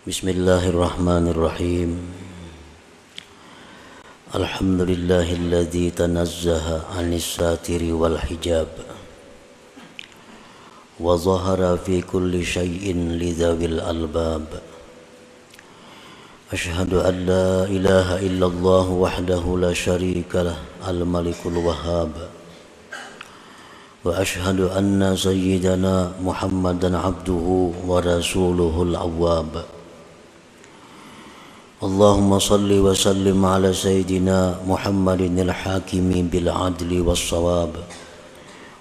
Bismillahirrahmanirrahim. Alhamdulillahilladzi tanazzaha 'anis satiri wal hijab wa zahara fi kulli syai'in lidzawil albab. Asyhadu an la ilaha illallah wahdahu la syarika lah al-malikul wahhab. Wa asyhadu anna sayyidana Muhammadan abduhu wa rasuluhul awwab. Allahumma salli wa sallim ala sayyidina Muhammadin al-hakimi bil adli was sawab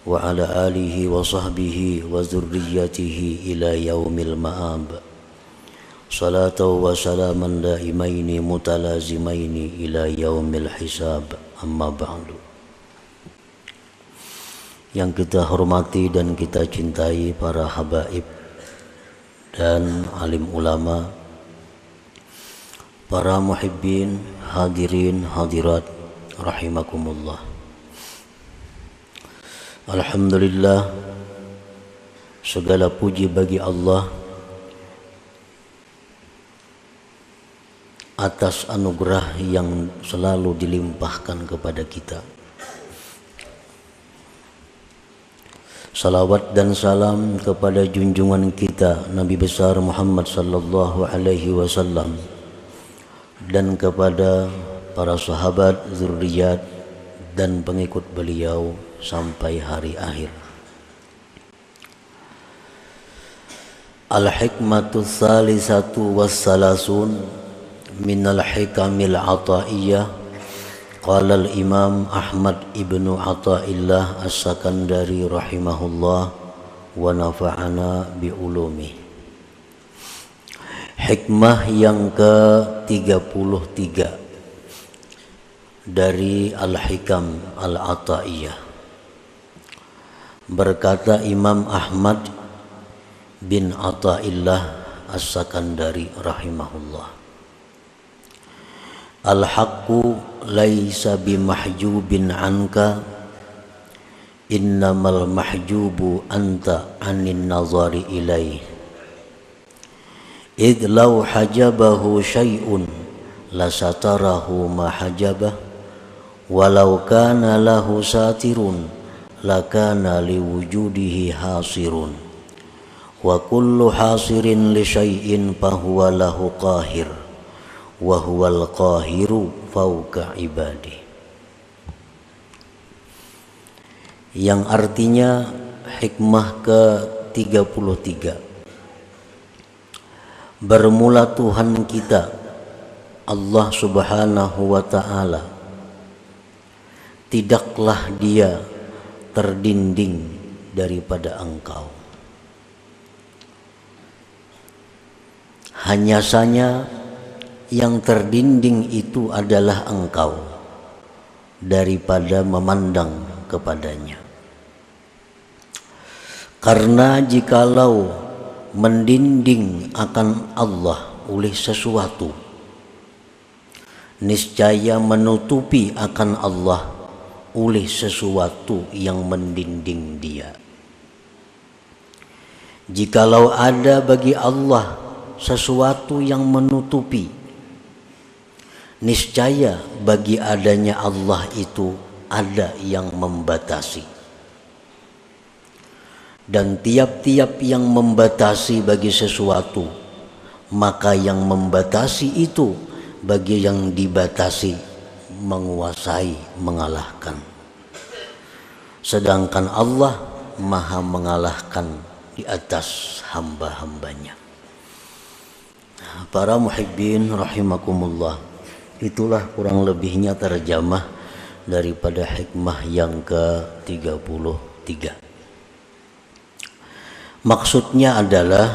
wa ala alihi wa sahbihi wa zurriyyatihi ila yaumil ma'ab. Salatu wa salaman daimaini mutalazimaini ila yaumil hisab. Amma ba'du. Yang kita hormati dan kita cintai para habaib dan alim ulama, para muhibbin, hadirin, hadirat, rahimakumullah. Alhamdulillah, segala puji bagi Allah atas anugerah yang selalu dilimpahkan kepada kita. Salawat dan salam kepada junjungan kita Nabi besar Muhammad sallallahu alaihi wasallam dan kepada para sahabat, zurriyat dan pengikut beliau sampai hari akhir. Al-hikmatu tsalisatu wassalasun minal hikamil ataiyah. Qala al-imam Ahmad ibnu Athaillah as-Sakandari rahimahullah wa nafa'ana bi ulumi. Hikmah yang ke-33 dari Al-Hikam Al-Ataiyah. Berkata Imam Ahmad bin Athaillah as-Sakandari rahimahullah, al-haqqu laisa bimahjubin anka, innamal mahjubu anta anin nazari ilaih. Idh law hajabahu syai'un lasatarahu ma hajabah, walau kana lahu satirun lakana liwujudihi hasirun, wa kullu hasirin li syai'in fahuwa lahu qahir, wa huwal qahiru fauqa ibadi. Yang artinya hikmah ke-33, bermula Tuhan kita Allah subhanahu wa ta'ala, tidaklah dia terdinding daripada engkau. Hanya saja yang terdinding itu adalah engkau daripada memandang kepadanya. Karena jikalau mendinding akan Allah oleh sesuatu, niscaya menutupi akan Allah oleh sesuatu yang mendinding dia. Jikalau ada bagi Allah sesuatu yang menutupi, niscaya bagi adanya Allah itu ada yang membatasi. Dan tiap-tiap yang membatasi bagi sesuatu, maka yang membatasi itu bagi yang dibatasi menguasai, mengalahkan. Sedangkan Allah maha mengalahkan di atas hamba-hambanya. Para muhibbin rahimakumullah, itulah kurang lebihnya terjemah daripada hikmah yang ke-33. Maksudnya adalah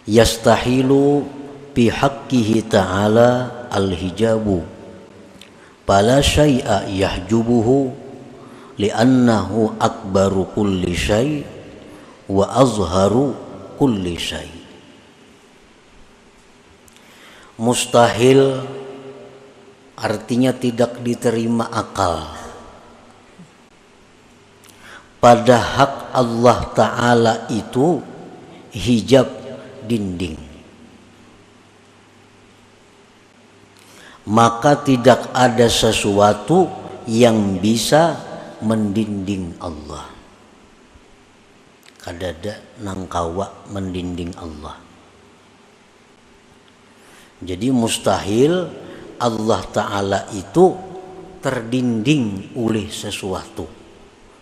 yastahilu bi haqqihi ta'ala al-hijabu fala syai'a yahjubuhu li'annahu akbaru kulli syai' wa azharu kulli syai'. Mustahil artinya tidak diterima akal pada hak Allah Ta'ala itu hijab dinding. maka tidak ada sesuatu yang bisa mendinding Allah. Kadada nangkawa mendinding Allah. Jadi mustahil Allah Ta'ala itu terdinding oleh sesuatu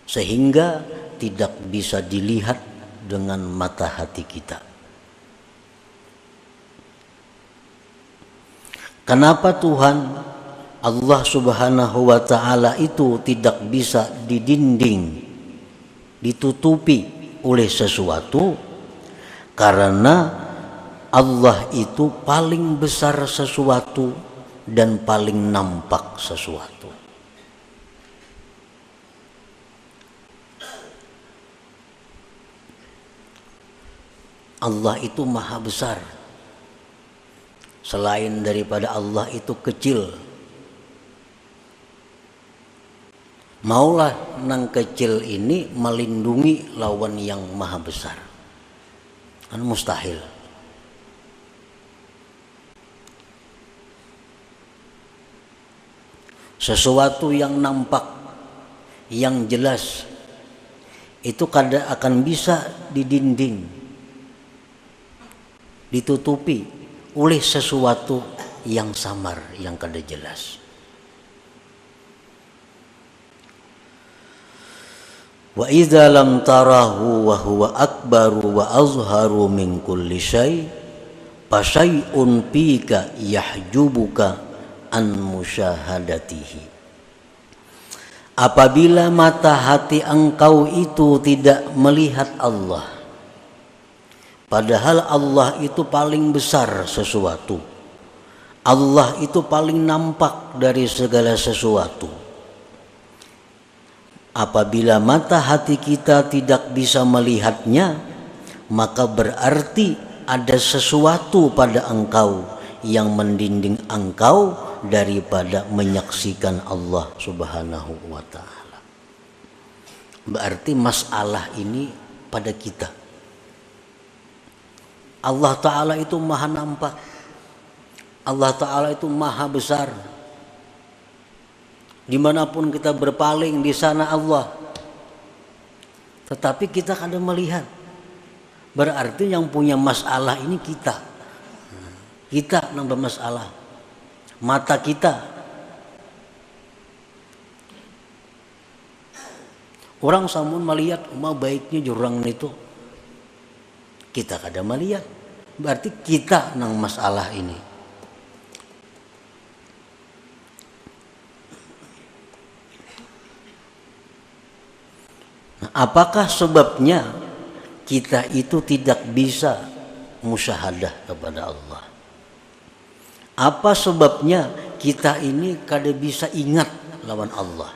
sehingga tidak bisa dilihat dengan mata hati kita. Kenapa Tuhan Allah Subhanahu wa Ta'ala itu tidak bisa didinding, ditutupi oleh sesuatu? Karena Allah itu paling besar sesuatu dan paling nampak sesuatu. Allah itu maha besar. Selain daripada Allah itu kecil. Maulah nang kecil ini melindungi lawan yang maha besar. Kan mustahil. Sesuatu yang nampak, yang jelas, itu kadang akan bisa didinding, ditutupi oleh sesuatu yang samar, yang kada jelas. Wa idza lam tarahu wa huwa akbaru wa azharu min kulli syai' fa syai'un fika yahjubuka an musyahadatihi. Apabila mata hati engkau itu tidak melihat Allah, padahal Allah itu paling besar sesuatu, Allah itu paling nampak dari segala sesuatu. Apabila mata hati kita tidak bisa melihatnya, maka berarti ada sesuatu pada engkau yang mendinding engkau daripada menyaksikan Allah Subhanahu wa Ta'ala. Berarti masalah ini pada kita. Allah Ta'ala itu maha nampak, Allah Ta'ala itu maha besar. Dimanapun kita berpaling, di sana Allah. Tetapi kita kadang melihat. Berarti yang punya masalah ini kita. Kita nambah masalah. Mata kita. Orang samun melihat mau baiknya jurang itu. Kita kadang melihat. Berarti kita nang masalah ini. Nah, apakah sebabnya kita itu tidak bisa musyahadah kepada Allah? Apa sebabnya kita ini kada bisa ingat lawan Allah?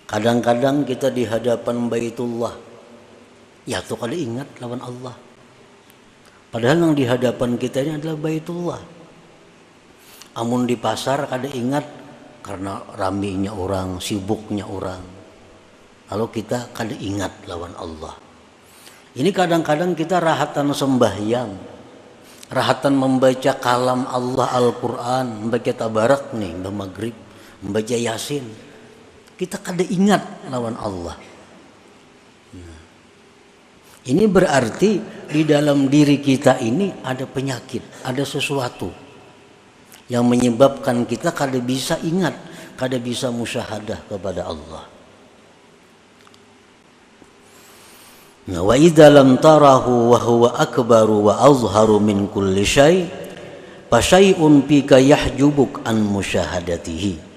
Kadang-kadang kita di hadapan Baitullah, ya tuh kada ingat lawan Allah. Padahal yang di hadapan kita ini adalah Baitullah. Amun di pasar kada ingat karena ramainya orang, sibuknya orang. Lalu kita kada ingat lawan Allah. Ini kadang-kadang kita rahatan sembahyang, rahatan membaca kalam Allah Al-Quran, membaca tabarak nih, maghrib, membaca yasin. Kita kada ingat lawan Allah. Ini berarti di dalam diri kita ini ada penyakit, ada sesuatu yang menyebabkan kita kada bisa ingat, kada bisa musyahadah kepada Allah. Wa idza lam tarahu wa huwa akbaru wa azharu min kulli syai' fa syai'un fika yahjubuk an musyahadatihi.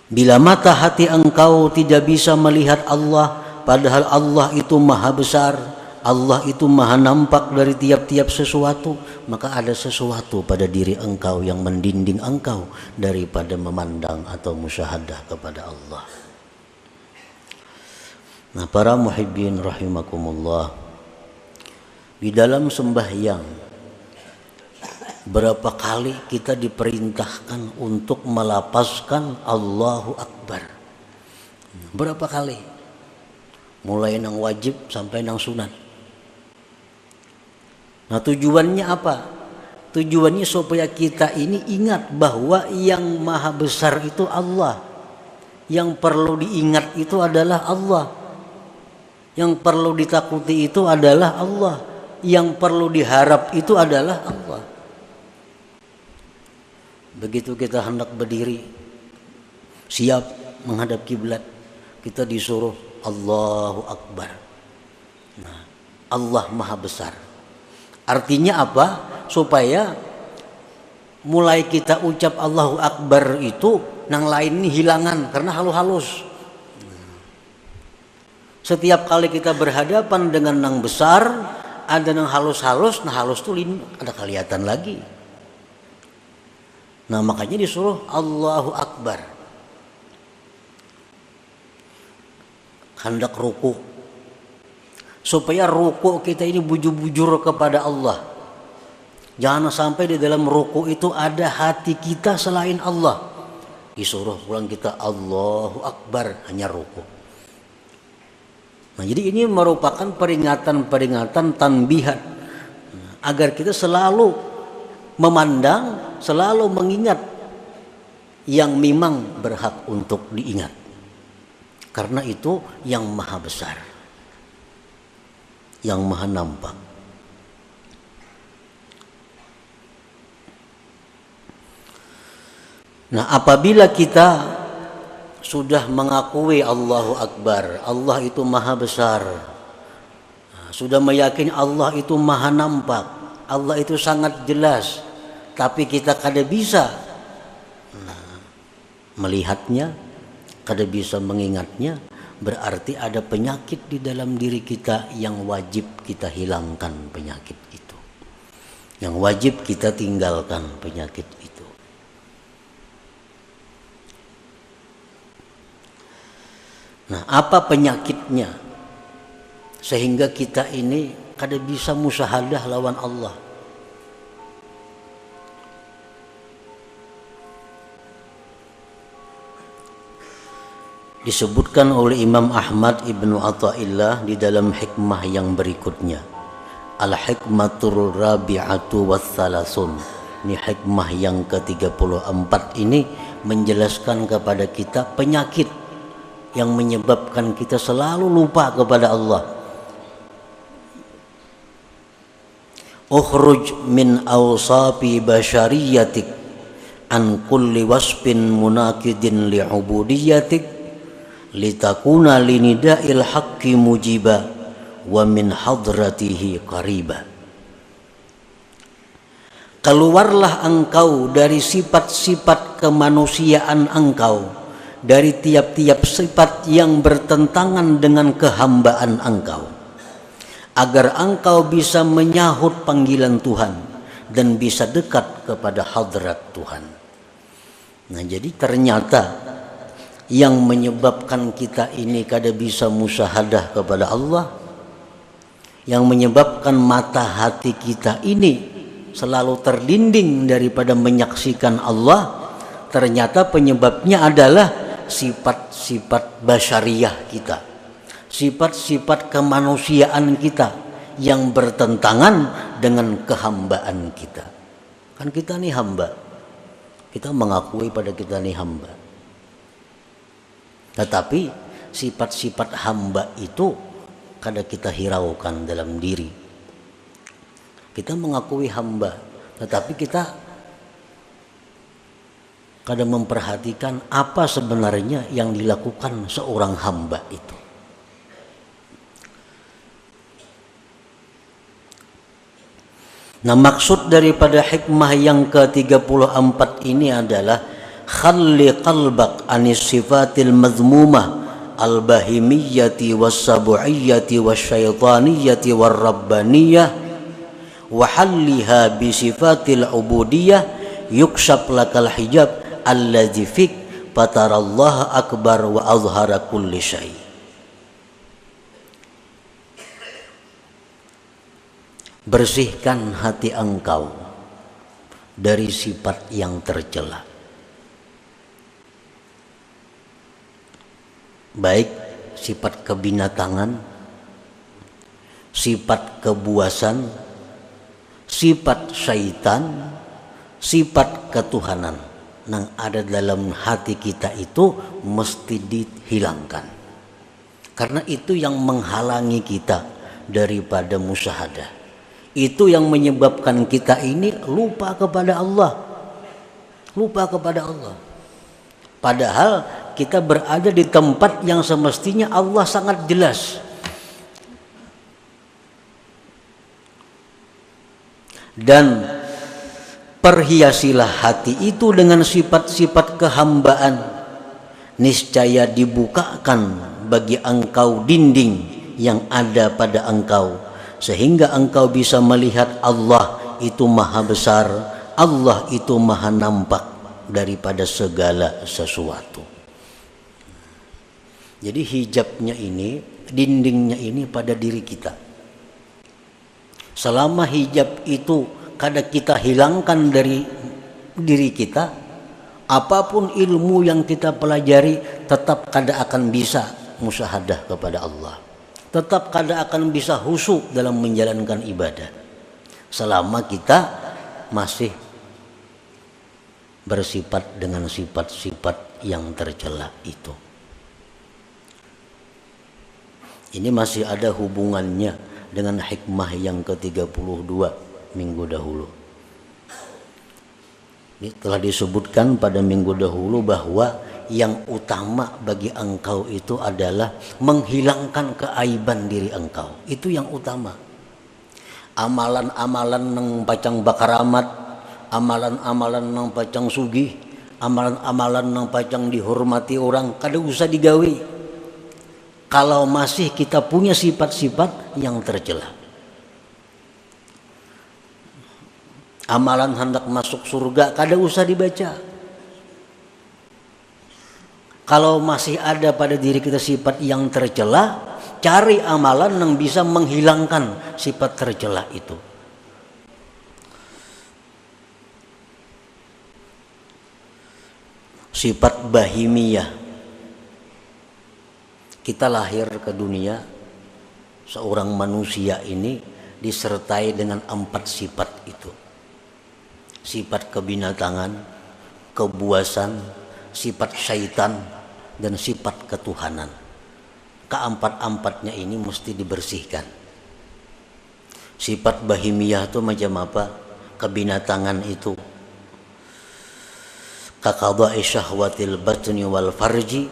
Bila mata hati engkau tidak bisa melihat Allah, padahal Allah itu maha besar, Allah itu maha nampak dari tiap-tiap sesuatu, maka ada sesuatu pada diri engkau yang mendinding engkau daripada memandang atau musyahadah kepada Allah. Nah, para muhibbin rahimakumullah, di dalam sembahyang berapa kali kita diperintahkan untuk melapazkan Allahu Akbar? Berapa kali? Mulai nang wajib sampai nang sunat. Nah, tujuannya apa? Tujuannya supaya kita ini ingat bahwa yang maha besar itu Allah. Yang perlu diingat itu adalah Allah. Yang perlu ditakuti itu adalah Allah. Yang perlu diharap itu adalah Allah. Begitu kita hendak berdiri, siap menghadap kiblat, kita disuruh Allahu Akbar. Nah, Allah maha besar. Artinya apa? Supaya mulai kita ucap Allahu Akbar itu nang lain ini hilangan karena halus-halus. Setiap kali kita berhadapan dengan nang besar, ada nang halus-halus, nah halus tuh ada kelihatan lagi. Nah, makanya disuruh Allahu Akbar. Hendak ruku, supaya ruku kita ini bujur-bujur kepada Allah. Jangan sampai di dalam ruku itu ada hati kita selain Allah. Disuruh pulang kita Allahu Akbar, hanya ruku. Nah, jadi ini merupakan peringatan-peringatan tanbihan agar kita selalu memandang, selalu mengingat yang memang berhak untuk diingat. Karena itu yang maha besar, yang maha nampak. Nah, apabila kita sudah mengakui Allahu Akbar, Allah itu maha besar, sudah meyakini Allah itu maha nampak, Allah itu sangat jelas, tapi kita kada bisa melihatnya, kada bisa mengingatnya, berarti ada penyakit di dalam diri kita yang wajib kita hilangkan penyakit itu, yang wajib kita tinggalkan penyakit itu. Nah, apa penyakitnya sehingga kita ini kada bisa musyahadah lawan Allah? Disebutkan oleh Imam Ahmad Ibnu Athaillah di dalam hikmah yang berikutnya. Al-hikmatur rabi'atu wassalasun. Ini hikmah yang ke-34 ini menjelaskan kepada kita penyakit yang menyebabkan kita selalu lupa kepada Allah. Ukhruj min awsafi basyariyatik an kulli wasfin munakidin li'ubudiyatik litakuna linida'il haqqi mujiba wa min hadratihi qariba. Keluarlah engkau dari sifat-sifat kemanusiaan engkau, dari tiap-tiap sifat yang bertentangan dengan kehambaan engkau, agar engkau bisa menyahut panggilan Tuhan dan bisa dekat kepada hadrat Tuhan. Nah, jadi ternyata yang menyebabkan kita ini kada bisa musyahadah kepada Allah, yang menyebabkan mata hati kita ini selalu terlinding daripada menyaksikan Allah, ternyata penyebabnya adalah sifat-sifat basyariah kita, sifat-sifat kemanusiaan kita yang bertentangan dengan kehambaan kita. Kan kita nih hamba, kita mengakui pada kita nih hamba, tetapi sifat-sifat hamba itu kada kita hiraukan dalam diri. Kita mengakui hamba, tetapi kita kada memperhatikan apa sebenarnya yang dilakukan seorang hamba itu. Nah, maksud daripada hikmah yang ke-34 ini adalah khalli qalbak anis sifatil mazmumah al-bahimiyyati was-sabu'iyyati wasyaitaniyati war-rabbaniyah wa halliha bi sifatil ubudiyah yukshaf lakal hijab alladzi fik fatarallaha akbar wa azhara kulli syai. Bersihkan hati engkau dari sifat yang tercela, baik sifat kebinatangan, sifat kebuasan, sifat syaitan, sifat ketuhanan yang ada dalam hati kita itu mesti dihilangkan. Karena itu yang menghalangi kita daripada musyahadah. Itu yang menyebabkan kita ini lupa kepada Allah. Lupa kepada Allah. Padahal kita berada di tempat yang semestinya Allah sangat jelas. Dan perhiasilah hati itu dengan sifat-sifat kehambaan. Niscaya dibukakan bagi engkau dinding yang ada pada engkau, sehingga engkau bisa melihat Allah itu maha besar, Allah itu maha nampak daripada segala sesuatu. Jadi hijabnya ini, dindingnya ini pada diri kita. Selama hijab itu kada kita hilangkan dari diri kita, apapun ilmu yang kita pelajari tetap kada akan bisa musyahadah kepada Allah. Tetap kada akan bisa khusyuk dalam menjalankan ibadah selama kita masih bersifat dengan sifat-sifat yang tercela itu. Ini masih ada hubungannya dengan hikmah yang ke-32 minggu dahulu. Ini telah disebutkan pada minggu dahulu bahwa yang utama bagi engkau itu adalah menghilangkan keaiban diri engkau. Itu yang utama. Amalan-amalan nang pacang bakaramat, amalan-amalan nang pacang sugih, amalan-amalan nang pacang dihormati orang, kada usah digawe kalau masih kita punya sifat-sifat yang tercela. Amalan hendak masuk surga kada usah dibaca kalau masih ada pada diri kita sifat yang tercela. Cari amalan yang bisa menghilangkan sifat tercela itu. Sifat bahimiyah. Kita lahir ke dunia, seorang manusia ini disertai dengan 4 sifat itu. Sifat kebinatangan, kebuasan, sifat syaitan, dan sifat ketuhanan. Keempat-empatnya ini mesti dibersihkan. Sifat bahimiyah itu macam apa? Kebinatangan itu kaqada'i syahwatil batni wal farji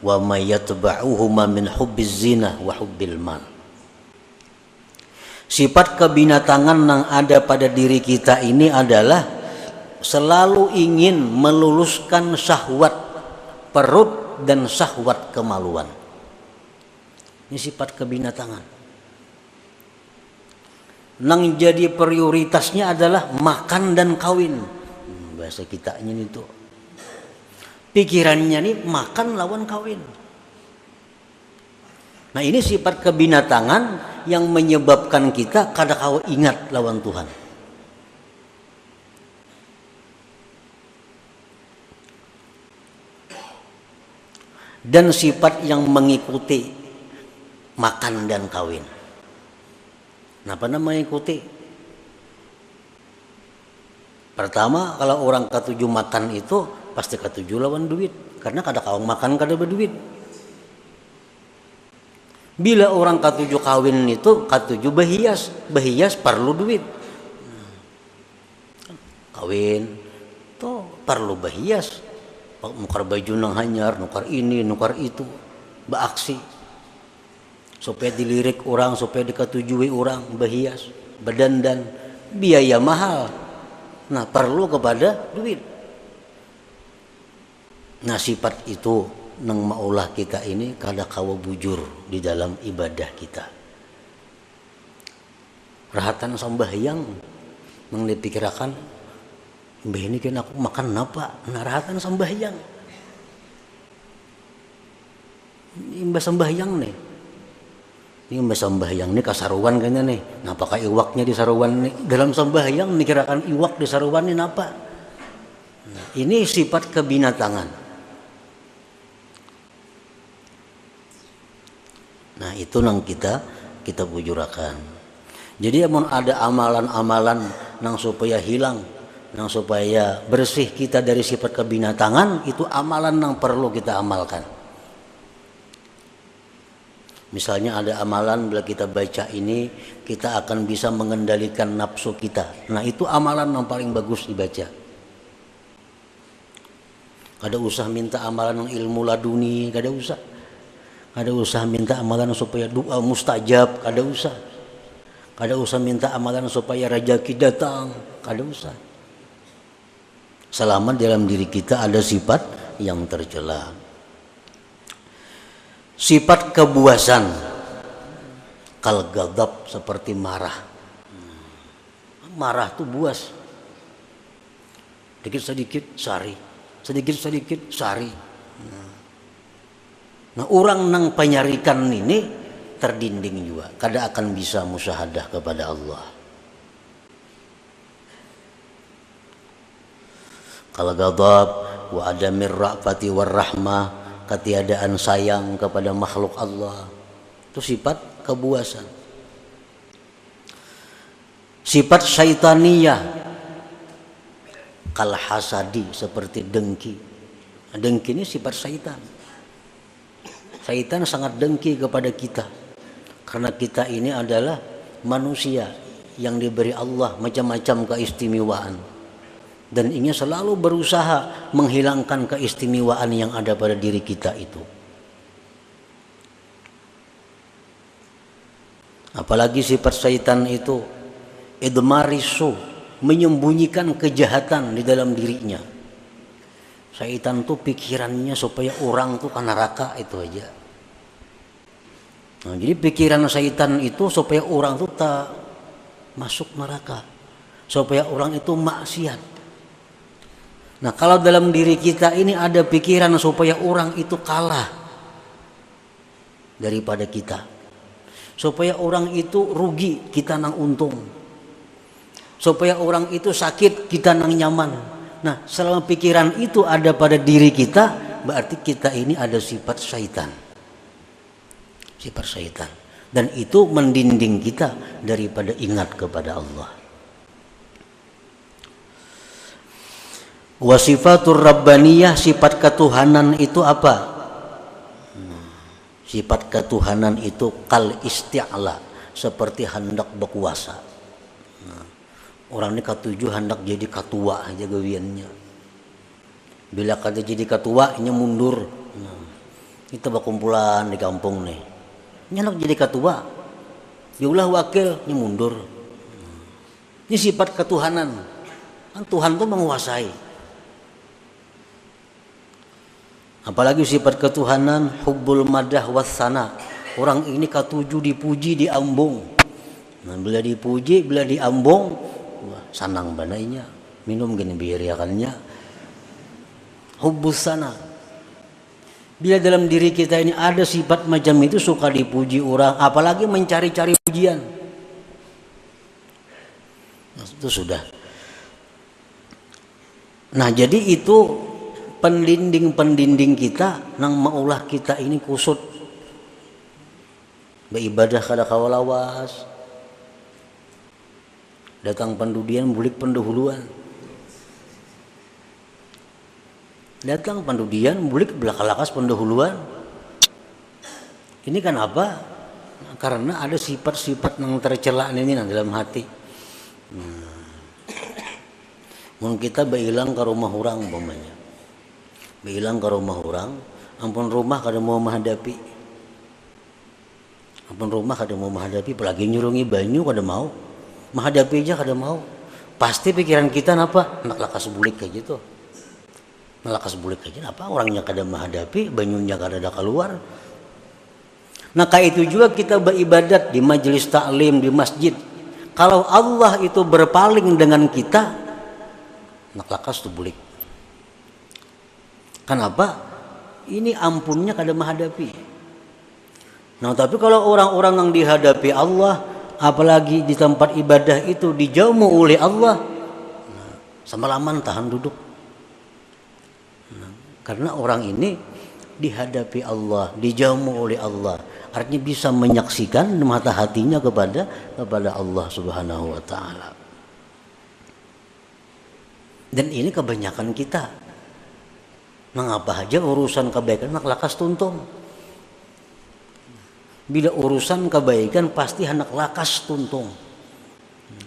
wa ma yatba'uhuma min hubbiz zina wa hubbil mal. Sifat kebinatangan yang ada pada diri kita ini adalah selalu ingin meluluskan syahwat perut dan syahwat kemaluan. Ini sifat kebinatangan. Yang jadi prioritasnya adalah makan dan kawin. Bahasa kitanya itu. Pikirannya nih makan lawan kawin. Nah ini sifat kebinatangan yang menyebabkan kita kada kau ingat lawan Tuhan. Dan sifat yang mengikuti makan dan kawin. Kenapa namanya ikuti? Pertama, kalau orang ketujuh makan itu pasti ketujuh lawan duit, karena kada kau makan kada berduit. Bila orang ketujuh kawin itu ketujuh berhias, berhias perlu duit. Kawin tuh perlu berhias, nukar baju nang hanyar, nukar ini, nukar itu, beraksi. Supaya dilirik orang, supaya diketujui orang, berhias, berdandan, biaya mahal. Nah perlu kepada duit. Nah sifat itu nang maulah kita ini kada kawa bujur di dalam ibadah kita. Rahatan sambahyang nang dipikirkan, mbah ini kan aku makan apa? Nah rahatan sambahyang. Mbah sambahyang nih. Ini mbah sambahyang ini kasaruan kayaknya nih. Napa ka iwaknya di saruan nih? Dalam sambahyang mikirakan iwak di saruan ini napa? Nah, ini sifat kebinatangan. Nah itu nang kita bujurakan. Jadi mun ada amalan-amalan nang supaya hilang, nang supaya bersih kita dari sifat kebinatangan, itu amalan yang perlu kita amalkan. Misalnya ada amalan bila kita baca ini, kita akan bisa mengendalikan nafsu kita. Nah itu amalan yang paling bagus dibaca. Kada usah minta amalan yang ilmu laduni, kada usah. Kada usah minta amalan supaya doa mustajab, kada usah. Kada usah minta amalan supaya rezeki datang, kada usah. Selama dalam diri kita ada sifat yang tercela. Sifat kebuasan, kal ghadab, seperti marah. Marah tuh buas. Sedikit-sedikit sari, sedikit-sedikit sari. Nah, orang nang penyarikan ini terdinding juga, kada akan bisa musyahadah kepada Allah. Kal ghadab wa adamir ra'fati war rahmah, ketiadaan sayang kepada makhluk Allah. Itu sifat kebuasan. Sifat syaitaniyah, kal hasadi, seperti dengki. Dengki ini sifat syaitan. Syaitan sangat dengki kepada kita. Karena kita ini adalah manusia yang diberi Allah macam-macam keistimewaan. Dan ingin selalu berusaha menghilangkan keistimewaan yang ada pada diri kita itu. Apalagi sifat syaitan itu idmarisu, menyembunyikan kejahatan di dalam dirinya. Syaitan tuh pikirannya supaya orang tuh ke neraka itu aja. Nah, jadi pikiran syaitan itu supaya orang itu tak masuk neraka, supaya orang itu maksiat. Nah, kalau dalam diri kita ini ada pikiran supaya orang itu kalah daripada kita, supaya orang itu rugi, kita nang untung, supaya orang itu sakit, kita nang nyaman. Nah, selama pikiran itu ada pada diri kita, berarti kita ini ada sifat syaitan. Sifat syaitan, dan itu mendinding kita daripada ingat kepada Allah. Wasifatur rabbaniyah, sifat ketuhanan itu apa? Sifat ketuhanan itu kal isti'la, seperti hendak berkuasa. Orang ini ketujuh hendak jadi ketua aja gawiannya. Bila kata jadi ketua, ini mundur. Kita berkumpulan di kampung nih. Nyenak jadi ketua, diulah wakil, ini mundur. Ini sifat ketuhanan. Kan Tuhan itu menguasai. Apalagi sifat ketuhanan hubbul madah wassana. Orang ini ketujuh dipuji, diambung. Nah, bila dipuji, bila diambung, wah, sanang banainya. Minum gini biariakannya. Hubbus sana. Bila dalam diri kita ini ada sifat macam itu, suka dipuji orang, apalagi mencari-cari pujian, nah, itu sudah. Nah, jadi itu pendinding-pendinding kita nang maulah kita ini kusut beribadah kada kawalawas, datang pendudian bulik pendahuluan. Datang pendudian bulik belakalakas pendahuluan. Ini kan apa? Karena ada sifat-sifat yang tercela ini dalam hati. Mun kita berhilang ke rumah orang umpamanya. Berhilang ke rumah orang, ampun rumah kada mau menghadapi. Ampun rumah kada mau menghadapi, apalagi nyurungi banyu kada mau. Menghadapi aja kada mau. Pasti pikiran kita apa? Nak lakas bulik kayak gitu. Malakas bulik aja apa orangnya kada menghadapi, banyunya kada ada keluar. Nah, kayak itu juga kita beribadat di majelis taklim, di masjid. Kalau Allah itu berpaling dengan kita, nak lakas tu bulik. Kenapa? Ini ampunnya kada menghadapi. Nah, tapi kalau orang-orang yang dihadapi Allah, apalagi di tempat ibadah itu dijauh oleh Allah, nah, semalaman tahan duduk. Karena orang ini dihadapi Allah, dijauh oleh Allah. artinya bisa menyaksikan mata hatinya kepada Allah Subhanahu wa taala. Dan ini kebanyakan kita. Mengapa aja urusan kebaikan mak lakas tuntung. Bila urusan kebaikan pasti hendak lakas tuntung.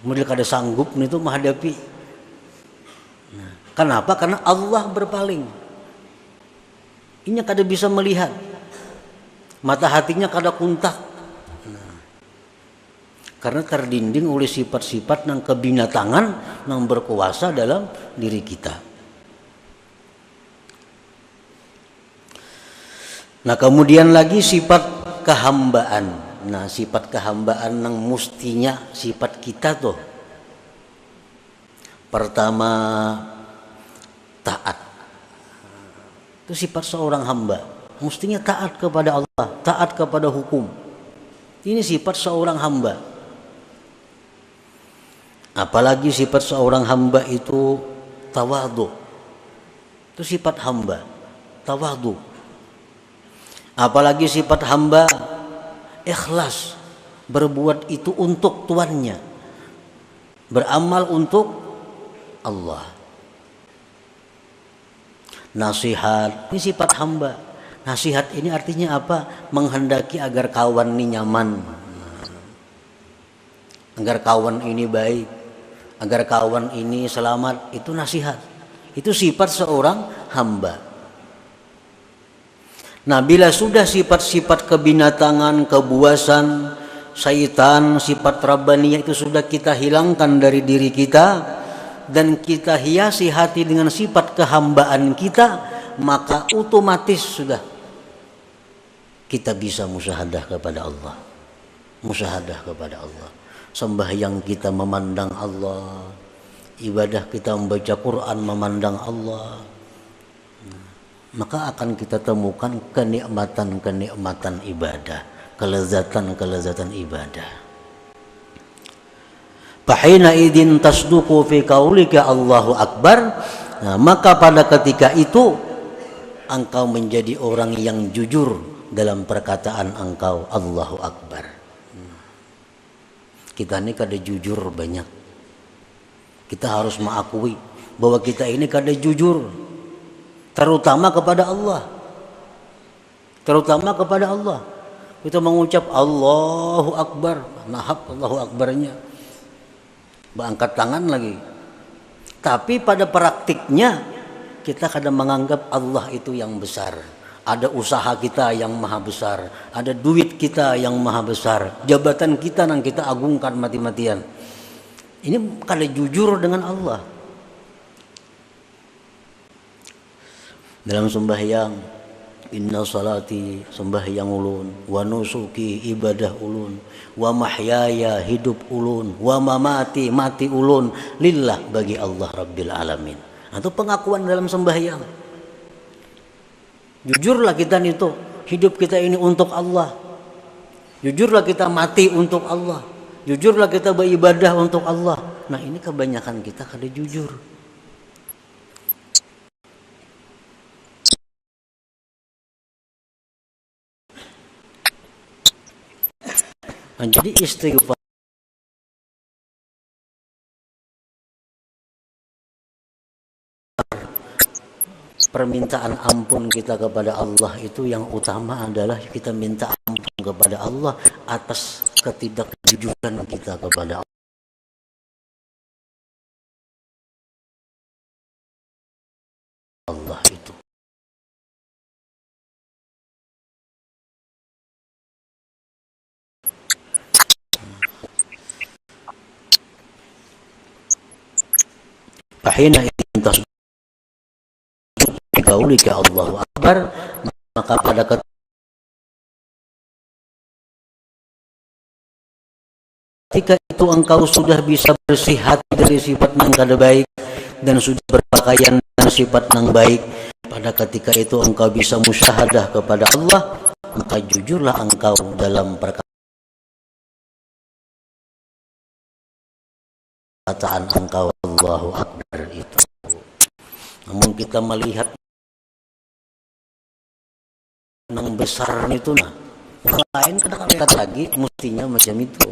Model kada sanggup itu menghadapi. Nah, kenapa? Karena Allah berpaling. Ini kada bisa melihat. Mata hatinya kada kuntak. Nah, karena terdinding oleh sifat-sifat yang kebinatangan yang berkuasa dalam diri kita. Nah, kemudian lagi sifat kehambaan. Nah, sifat kehambaan yang mustinya sifat kita tuh. Pertama, taat. Itu sifat seorang hamba. Mustinya taat kepada Allah, taat kepada hukum. Ini sifat seorang hamba. Apalagi sifat seorang hamba itu tawadhu. Itu sifat hamba, tawadhu. Apalagi sifat hamba ikhlas, berbuat itu untuk tuannya, beramal untuk Allah. Nasihat, ini sifat hamba. Nasihat ini artinya apa? Menghendaki agar kawan ini nyaman, agar kawan ini baik, agar kawan ini selamat. Itu nasihat. Itu sifat seorang hamba. Nah, bila sudah sifat-sifat kebinatangan, kebuasan, syaitan, sifat rabbaniyah itu sudah kita hilangkan dari diri kita dan kita hiasi hati dengan sifat kehambaan kita, maka otomatis sudah kita bisa musyahadah kepada Allah. Musyahadah kepada Allah. Sembahyang kita memandang Allah, ibadah kita membaca Quran memandang Allah. Maka akan kita temukan kenikmatan-kenikmatan ibadah, kelezatan-kelezatan ibadah. Fahina idin tasduqu fi qaulika Allahu Akbar. Nah, maka pada ketika itu engkau menjadi orang yang jujur dalam perkataan engkau Allahu Akbar. Kita ini kada jujur banyak. Kita harus mengakui bahwa kita ini kada jujur. Terutama kepada Allah. Terutama kepada Allah. Kita mengucap Allahu Akbar. Nahap Allahu Akbarnya. Berangkat tangan lagi. Tapi pada praktiknya kita kadang menganggap Allah itu yang besar. Ada usaha kita yang maha besar. Ada duit kita yang maha besar. Jabatan kita yang kita agungkan mati-matian. Ini kada jujur dengan Allah. Dalam sembahyang, inna salati, sembahyang ulun, wa nusuki, ibadah ulun, wa mahyaya, hidup ulun, wa mamati, mati ulun, lillah, bagi Allah Rabbil Alamin. Itu pengakuan dalam sembahyang. Jujurlah kita itu, hidup kita ini untuk Allah. Jujurlah kita mati untuk Allah. Jujurlah kita beribadah untuk Allah. Nah, ini kebanyakan kita kada jujur. Nah, jadi istighfar permintaan ampun kita kepada Allah itu yang utama adalah kita minta ampun kepada Allah atas ketidakjujuran kita kepada Allah itu. Fahina idin tasduqu qaulika Allahu Akbar, maka pada ketika itu engkau sudah bisa bersih hati dari sifat yang kada baik dan sudah berpakaian dengan sifat yang baik, pada ketika itu engkau bisa musyahadah kepada Allah, maka jujurlah engkau dalam perkataan engkau Allahu Akbar itu. Namun kita melihat yang besar itu, nah, lain kadang dekat lagi mestinya macam itu.